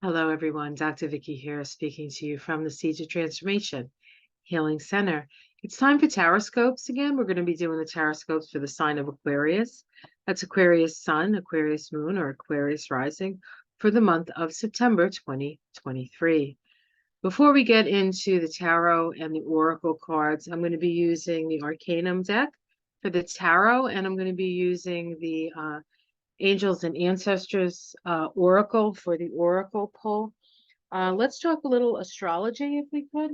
Hello, everyone. Dr. Vicky here, speaking to you from the Seeds of Transformation Healing Center. It's time for Taroscopes again. We're going to be doing the Taroscopes for the sign of Aquarius. That's Aquarius Sun, Aquarius Moon, or Aquarius Rising for the month of September 2023. Before we get into the tarot and the oracle cards, I'm going to be using the Arcanum Deck for the tarot, and I'm going to be using the Angels and Ancestors Oracle for the Oracle pull. Let's talk a little astrology if we could.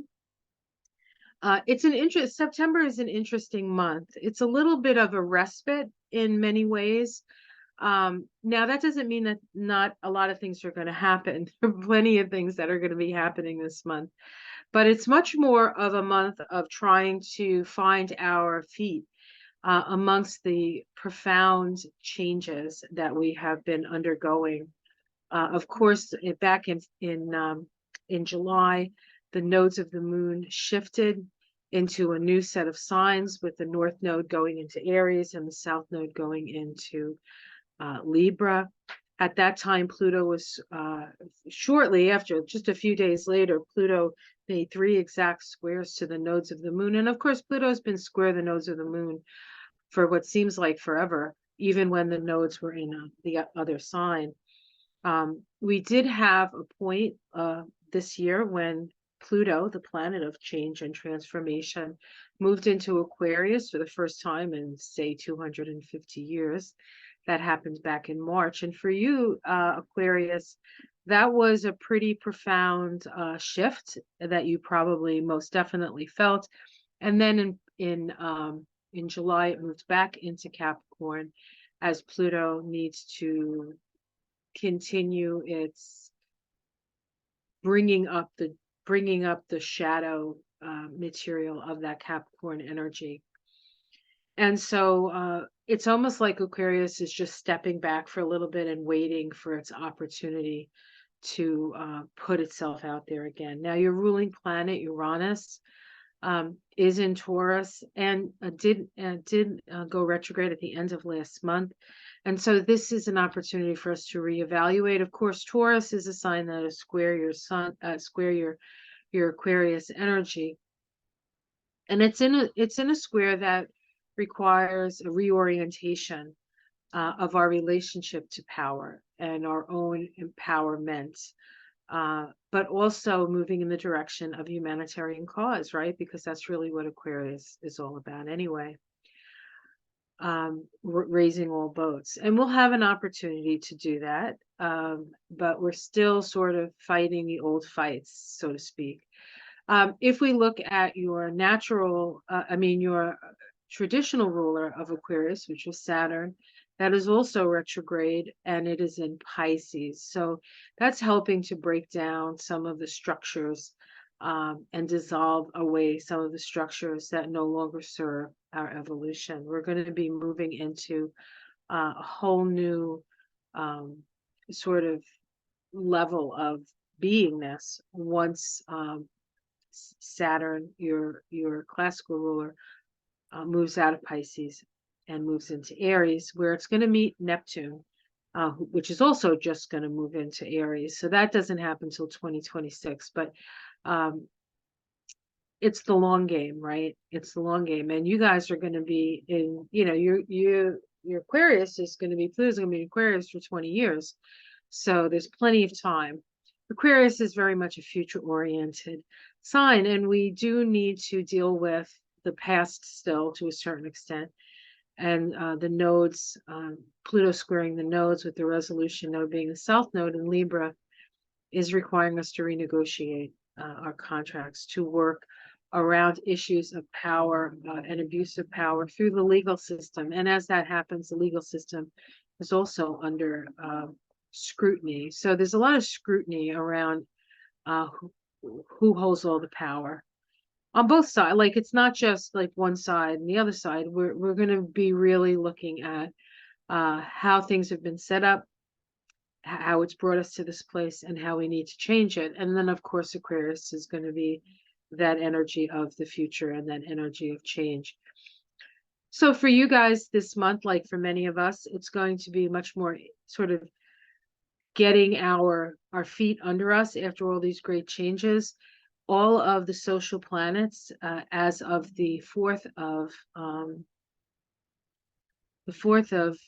September is an interesting month. It's a little bit of a respite in many ways. Now that doesn't mean that not a lot of things are going to happen. There are plenty of things that are going to be happening this month, but it's much more of a month of trying to find our feet amongst the profound changes that we have been undergoing. Of course, back in July, the nodes of the moon shifted into a new set of signs, with the north node going into Aries and the south node going into Libra. At that time, Pluto was shortly after, just a few days later, Pluto made 3 exact squares to the nodes of the moon. And of course, Pluto's been square the nodes of the moon for what seems like forever, even when the nodes were in the other sign. We did have a point this year when Pluto, the planet of change and transformation, moved into Aquarius for the first time in, say, 250 years. That happened back in March. And for you, Aquarius, that was a pretty profound shift that you probably most definitely felt. And then in July, it moved back into Capricorn as Pluto needs to continue its bringing up the shadow material of that Capricorn energy. And so it's almost like Aquarius is just stepping back for a little bit and waiting for its opportunity to put itself out there again. Now, your ruling planet, Uranus, is in Taurus and did go retrograde at the end of last month. And so this is an opportunity for us to reevaluate. Of course, Taurus is a sign that is square your sun, square your Aquarius energy. And it's in a square that requires a reorientation of our relationship to power and our own empowerment. But also moving in the direction of humanitarian cause, right? Because that's really what Aquarius is all about anyway. Raising all boats. And we'll have an opportunity to do that. But we're still sort of fighting the old fights, so to speak. If we look at your your traditional ruler of Aquarius, which was Saturn, that is also retrograde, and it is in Pisces. So that's helping to break down some of the structures and dissolve away some of the structures that no longer serve our evolution. We're going to be moving into a whole new sort of level of beingness once Saturn, your classical ruler, moves out of Pisces and moves into Aries, where it's going to meet Neptune, which is also just going to move into Aries. So that doesn't happen until 2026, but it's the long game, right? It's the long game, and you guys are going to be in, your Aquarius is going to be, Pluto's going to be in Aquarius for 20 years, so there's plenty of time. Aquarius is very much a future-oriented sign, and we do need to deal with the past still to a certain extent. And the nodes, Pluto squaring the nodes with the resolution node being the south node in Libra, is requiring us to renegotiate our contracts, to work around issues of power and abuse of power through the legal system. And as that happens, the legal system is also under scrutiny. So there's a lot of scrutiny around who holds all the power on both sides. Like, it's not just like one side and the other side. We're going to be really looking at how things have been set up, how it's brought us to this place, and how we need to change it. And then, of course, Aquarius is going to be that energy of the future and that energy of change. So for you guys this month, like for many of us, it's going to be much more sort of getting our feet under us after all these great changes. All of the social planets, as of the 4th of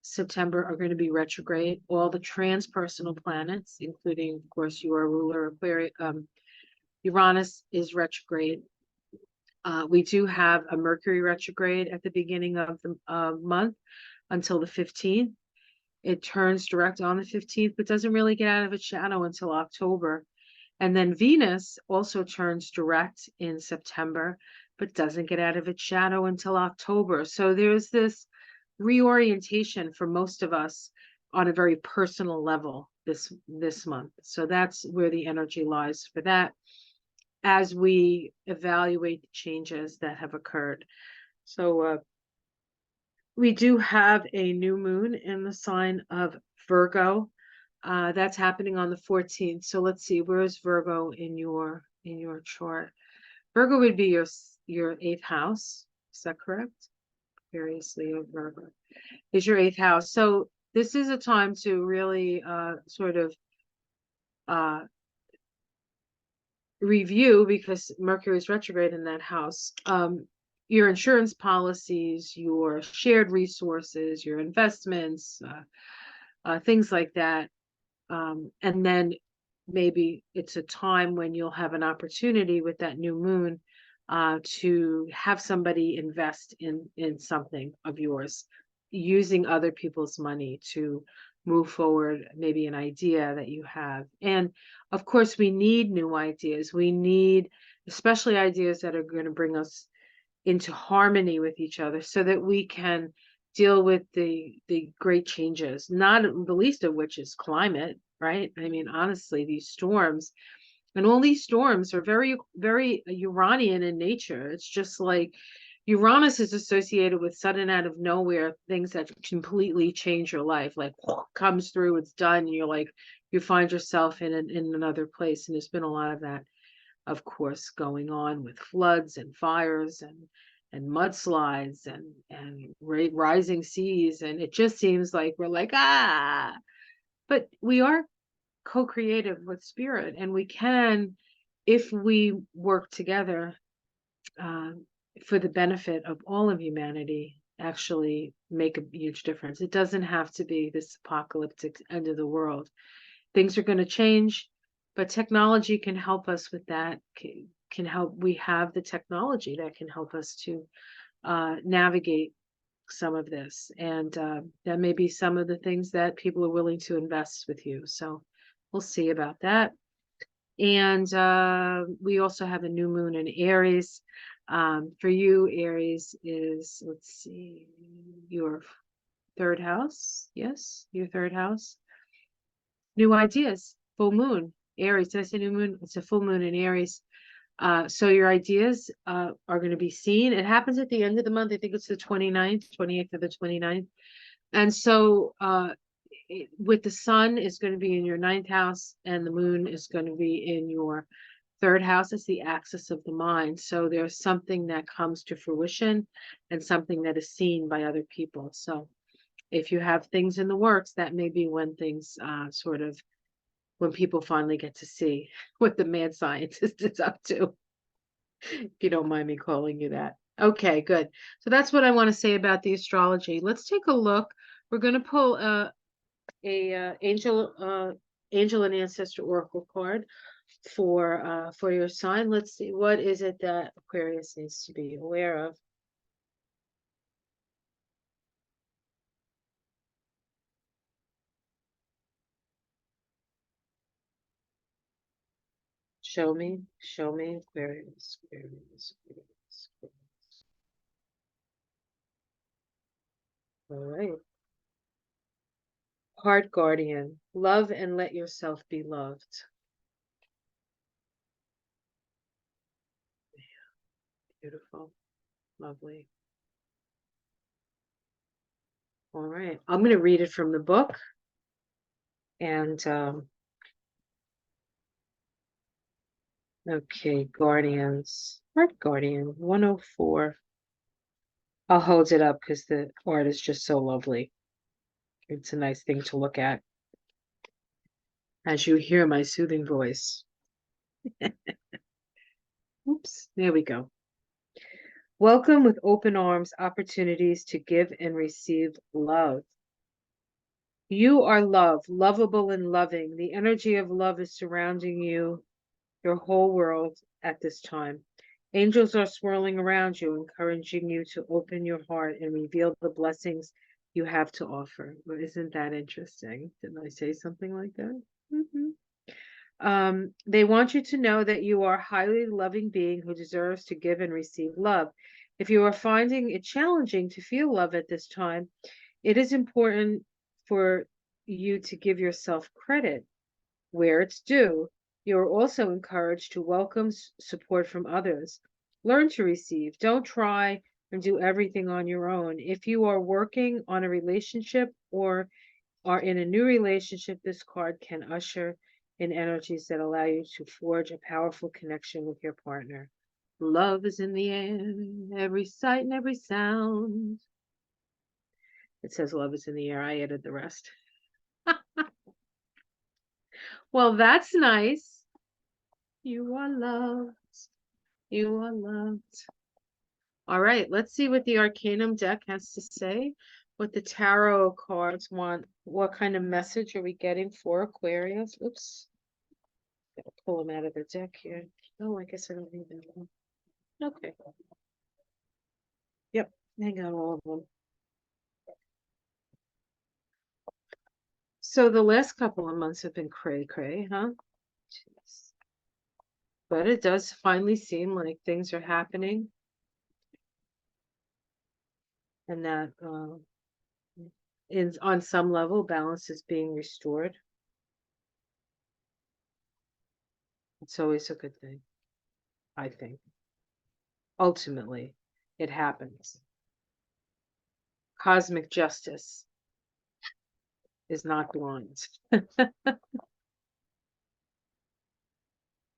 September, are going to be retrograde. All the transpersonal planets, including, of course, your ruler Aquarius, Uranus is retrograde. We do have a Mercury retrograde at the beginning of the month until the 15th. It turns direct on the 15th, but doesn't really get out of its shadow until October. And then Venus also turns direct in September, but doesn't get out of its shadow until October. So there's this reorientation for most of us on a very personal level this month. So that's where the energy lies for that as we evaluate the changes that have occurred. So we do have a new moon in the sign of Virgo. That's happening on the 14th. So let's see, where is Virgo in your chart? Virgo would be your 8th house. Is that correct? Aquarius, Leo, Virgo is your 8th house. So this is a time to really sort of review, because Mercury is retrograde in that house. Your insurance policies, your shared resources, your investments, things like that. And then maybe it's a time when you'll have an opportunity with that new moon to have somebody invest in something of yours, using other people's money to move forward, maybe an idea that you have. And of course, we need new ideas. We need especially ideas that are going to bring us into harmony with each other so that we can deal with the great changes, not the least of which is climate, right? I mean, honestly, these storms, and all these storms are very, very Uranian in nature. It's just like Uranus is associated with sudden out of nowhere things that completely change your life, like comes through, it's done. You're like, you find yourself in another place. And there's been a lot of that, of course, going on with floods and fires and mudslides and rising seas. And it just seems like we're like, but we are co-creative with spirit, and we can, if we work together for the benefit of all of humanity, actually make a huge difference. It doesn't have to be this apocalyptic end of the world. Things are going to change, but technology can help us with that. Can help. We have the technology that can help us to navigate some of this, and that may be some of the things that people are willing to invest with you. So we'll see about that. And we also have a new moon in Aries. For you, Aries is, let's see, your 3rd house. Yes, your 3rd house. New ideas, full moon, Aries. Did I say new moon? It's a full moon in Aries. So your ideas are going to be seen. It happens at the end of the month. I think it's the 29th, 28th or the 29th. And so with the sun is going to be in your 9th house, and the moon is going to be in your 3rd house. It's the axis of the mind. So there's something that comes to fruition and something that is seen by other people. So if you have things in the works, that may be when things when people finally get to see what the mad scientist is up to, if you don't mind me calling you that. Okay, good. So that's what I want to say about the astrology. Let's take a look. We're going to pull a angel and ancestor oracle card for your sign. Let's see, what is it that Aquarius needs to be aware of? Show me, Aquarius, Aquarius, Aquarius, Aquarius. All right. Heart guardian, love and let yourself be loved. Beautiful, lovely. All right, I'm going to read it from the book. And okay, guardians, heart guardian, 104. I'll hold it up because the art is just so lovely. It's a nice thing to look at. as you hear my soothing voice. Oops, there we go. Welcome with open arms, opportunities to give and receive love. You are love, lovable and loving. The energy of love is surrounding you, your whole world at this time. Angels are swirling around you, encouraging you to open your heart and reveal the blessings you have to offer. Well, isn't that interesting? Didn't I say something like that? They want you to know that you are a highly loving being who deserves to give and receive love. If you are finding it challenging to feel love at this time, it is important for you to give yourself credit where it's due. You are also encouraged to welcome support from others. Learn to receive. Don't try and do everything on your own. If you are working on a relationship or are in a new relationship, this card can usher in energies that allow you to forge a powerful connection with your partner. Love is in the air, every sight and every sound. It says love is in the air. I added the rest. Well, that's nice. You are loved. You are loved. All right, let's see what the Arcanum deck has to say, what the tarot cards want. What kind of message are we getting for Aquarius? Oops. Gotta pull them out of the deck here. Oh, I guess I don't need them. Okay. Yep, I got all of them. So the last couple of months have been cray-cray, huh? Jeez. But it does finally seem like things are happening. And that on some level, balance is being restored. It's always a good thing, I think. Ultimately, it happens. Cosmic justice is not blind. All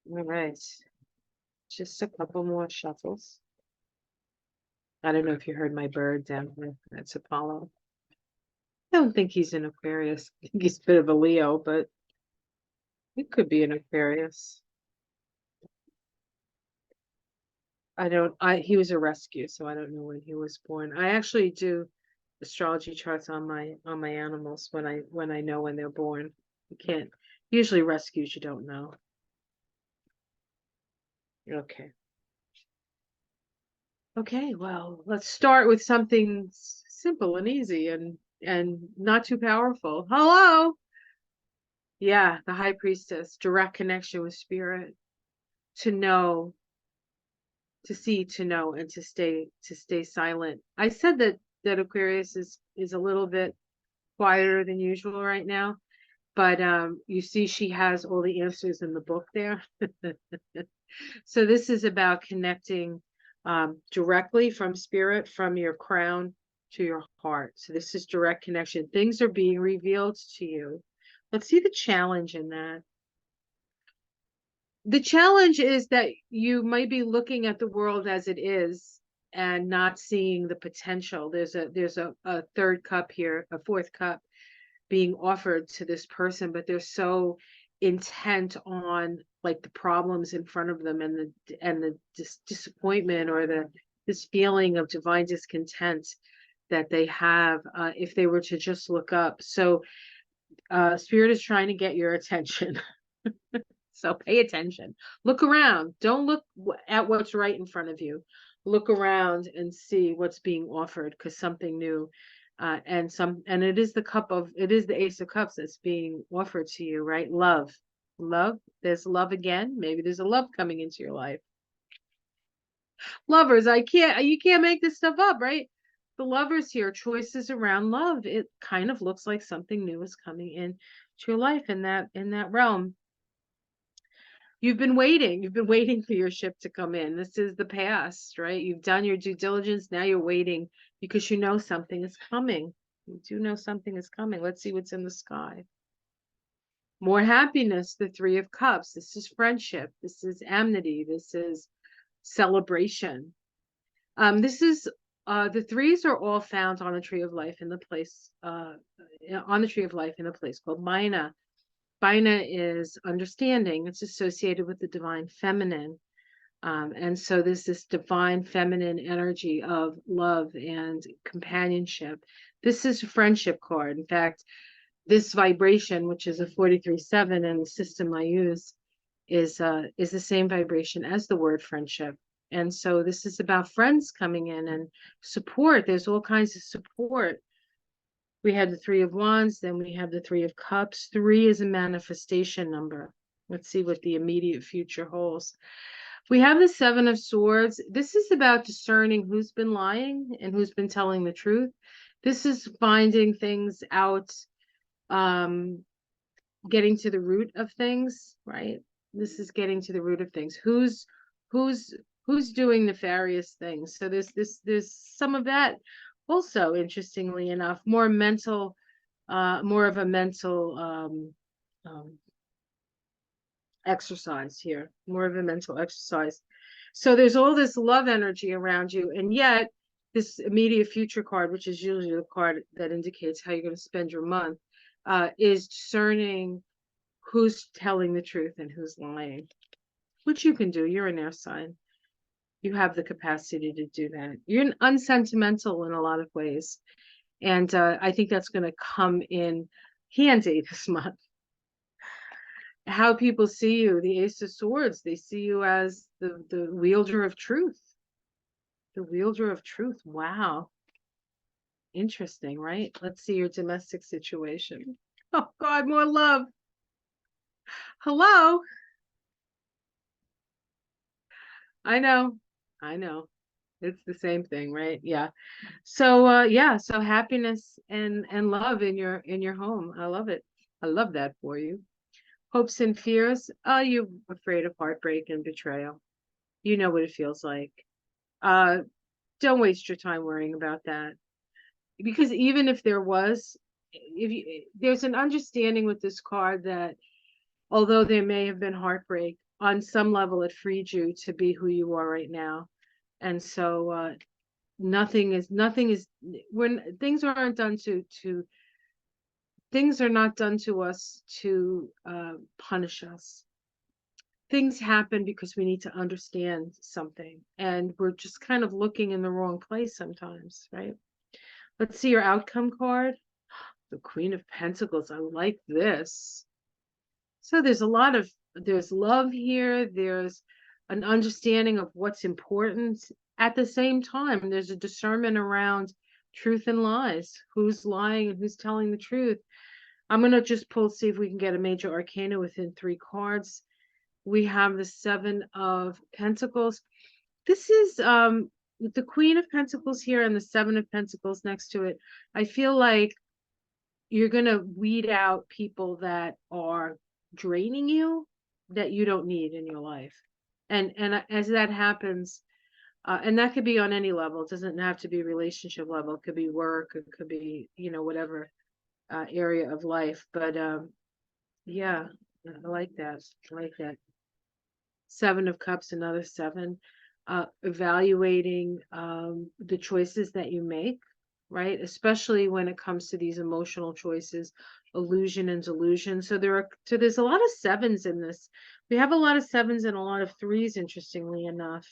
right. Just a couple more shuffles. I don't know if you heard my bird down here. That's Apollo. I don't think he's an Aquarius. I think he's a bit of a Leo, but it could be an Aquarius. He was a rescue, so I don't know when he was born. I actually do astrology charts on my animals when I know when they're born. You can't usually rescues you don't know. Okay. Okay, well, let's start with something simple and easy and not too powerful. Hello. Yeah, the high priestess, direct connection with spirit, to know, to see, to know, and to stay silent. I said that Aquarius is a little bit quieter than usual right now, but you see she has all the answers in the book there. So this is about connecting directly from spirit, from your crown to your heart. So this is direct connection. Things are being revealed to you. Let's see the challenge in that. The challenge is that you might be looking at the world as it is and not seeing the potential. There's a third cup here, a fourth cup being offered to this person, but they're so intent on like the problems in front of them and the disappointment or this feeling of divine discontent that they have if they were to just look up. So spirit is trying to get your attention. So pay attention. Look around. Don't look at what's right in front of you. Look around and see what's being offered, because something new and it is the Ace of Cups that's being offered to you, right? Love. There's love again. Maybe there's a love coming into your life. Lovers, you can't make this stuff up, right? The lovers here, choices around love. It kind of looks like something new is coming in to your life in that realm. You've been waiting for your ship to come in. This is the past, right? You've done your due diligence. Now you're waiting because you know something is coming. You do know something is coming. Let's see what's in the sky. More happiness, the Three of Cups. This is friendship. This is amity. This is celebration. This is the threes are all found on the Tree of Life in the place on the Tree of Life in a place called Mina. Spina is understanding. It's associated with the divine feminine. And so there's this divine feminine energy of love and companionship. This is a friendship card. In fact, this vibration, which is a 43-7 in the system I use, is the same vibration as the word friendship. And so this is about friends coming in and support. There's all kinds of support. We had the Three of Wands, then we have the Three of Cups. 3 is a manifestation number. Let's see what the immediate future holds. We have the Seven of Swords. This is about discerning who's been lying and who's been telling the truth. This is finding things out, getting to the root of things, right? This is getting to the root of things. Who's doing nefarious things? So there's some of that also, interestingly enough, more of a mental exercise here, more of a mental exercise. So there's all this love energy around you, and yet this immediate future card, which is usually the card that indicates how you're going to spend your month, is discerning who's telling the truth and who's lying, which you can do. You're an air sign. You have the capacity to do that. You're unsentimental in a lot of ways. And I think that's going to come in handy this month. How people see you, the Ace of Swords, they see you as the wielder of truth. The wielder of truth. Wow. Interesting, right? Let's see your domestic situation. Oh, God, more love. Hello. I know. It's the same thing, right? Yeah. So yeah, so happiness and love in your home. I love it. I love that for you. Hopes and fears. Are you afraid of heartbreak and betrayal? You know what it feels like. Uh don't waste your time worrying about that. Because even if there's an understanding with this card that although there may have been heartbreak, on some level it freed you to be who you are right now. And so nothing is when things aren't done to things are not done to us to punish us. Things happen because we need to understand something, and we're just kind of looking in the wrong place sometimes, right? Let's see your outcome card. The Queen of Pentacles. I like this. So there's love here. There's an understanding of what's important. At the same time, there's a discernment around truth and lies. Who's lying and who's telling the truth. I'm going to just see if we can get a major arcana within 3 cards. We have the Seven of Pentacles. This is the Queen of Pentacles here and the Seven of Pentacles next to it. I feel like you're going to weed out people that are draining you, that you don't need in your life. And as that happens, and that could be on any level. It doesn't have to be relationship level. It could be work. It could be, whatever area of life. But yeah, I like that. I like that. Seven of Cups, another 7. Evaluating the choices that you make, right? Especially when it comes to these emotional choices, illusion and delusion. So there's a lot of 7s in this. We have a lot of 7s and a lot of 3s, interestingly enough,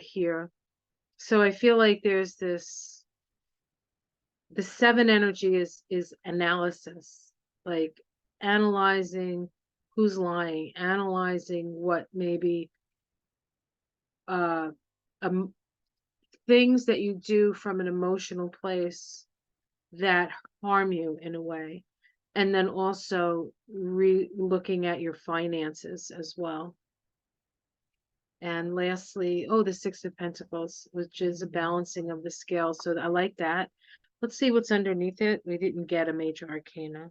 here. So I feel like there's the 7 energy is analysis, like analyzing who's lying, analyzing what maybe things that you do from an emotional place that harm you in a way. And then also looking at your finances as well. And lastly, the 6 of Pentacles, which is a balancing of the scale. So I like that. Let's see what's underneath it. We didn't get a major arcana.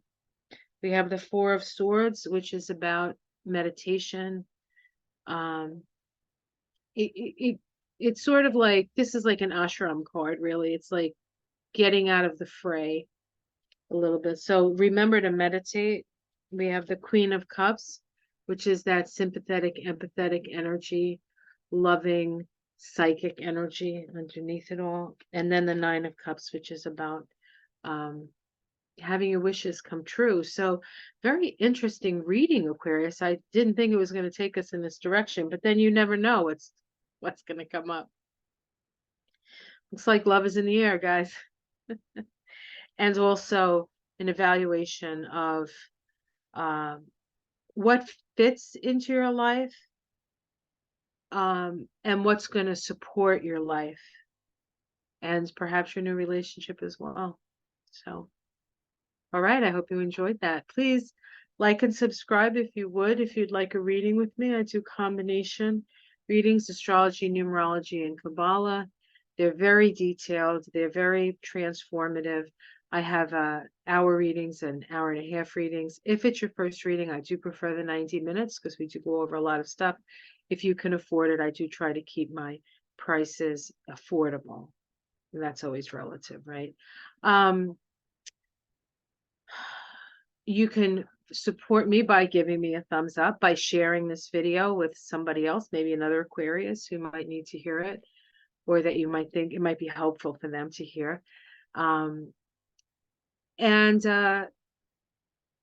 We have the 4 of Swords, which is about meditation. It's sort of like, this is like an ashram card, really. It's like getting out of the fray a little bit. So remember to meditate. We have the Queen of Cups, which is that sympathetic, empathetic energy, loving, psychic energy underneath it all. And then the 9 of Cups, which is about having your wishes come true. So very interesting reading, Aquarius. I didn't think it was going to take us in this direction, but then you never know what's going to come up. Looks like love is in the air, guys. And also an evaluation of um, what fits into your life, and what's going to support your life and perhaps your new relationship as well. So, all right, I hope you enjoyed that. Please like and subscribe if you would. If you'd like a reading with me, I do combination readings, astrology, numerology, and Kabbalah. They're very detailed. They're very transformative. I have hour readings and hour and a half readings. If it's your first reading, I do prefer the 90 minutes because we do go over a lot of stuff. If you can afford it, I do try to keep my prices affordable. And that's always relative, right? You can support me by giving me a thumbs up, by sharing this video with somebody else, maybe another Aquarius who might need to hear it, or that you might think it might be helpful for them to hear. And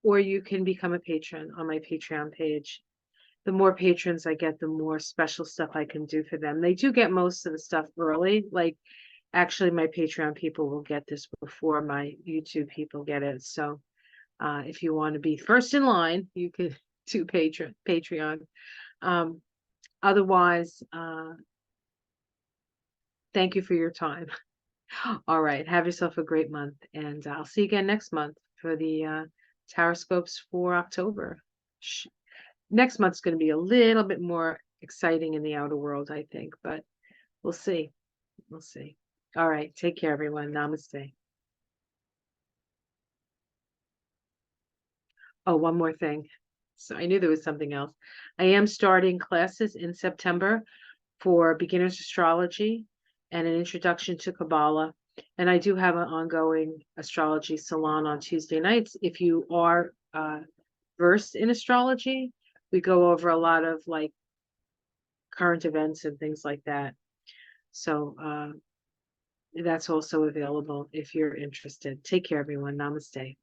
or you can become a patron on my Patreon page. The more patrons I get, the more special stuff I can do for them. They do get most of the stuff early. Like, actually, my Patreon people will get this before my YouTube people get it. So if you want to be first in line, you could do Patreon. Otherwise, thank you for your time. All right, have yourself a great month, and I'll see you again next month for the Taroscopes for October. Next month's going to be a little bit more exciting in the outer world, I think, but we'll see. We'll see. All right, take care, everyone. Namaste. Oh, one more thing. So I knew there was something else. I am starting classes in September for beginners astrology and an introduction to Kabbalah. And I do have an ongoing astrology salon on Tuesday nights. If you are versed in astrology, we go over a lot of like current events and things like that. So that's also available if you're interested. Take care, everyone. Namaste.